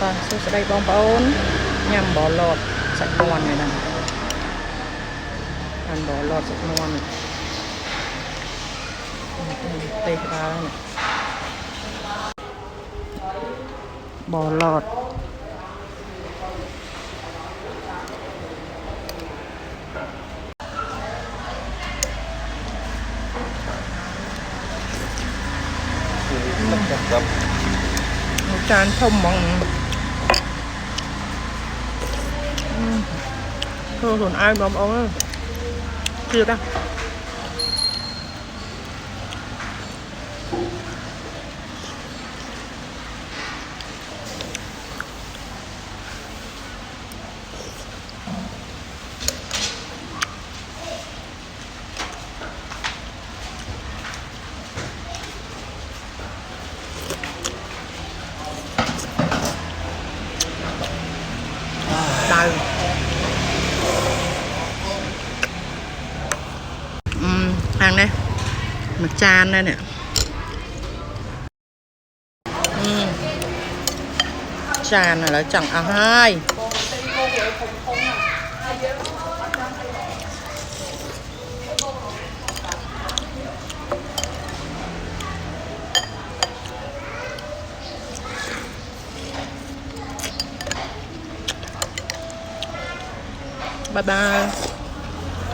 ก็สู้สได้บองปอนยำบ่อหลอดสักนวลไงนั่นอันบ่อหลอดสักนวลเตะตาแล้วเนี่ยบ่อหลอดจานทมมองthôi còn ai bấm ống chưa ta đây hàng đây một chan đây nè chan này là chẳng hai bye bye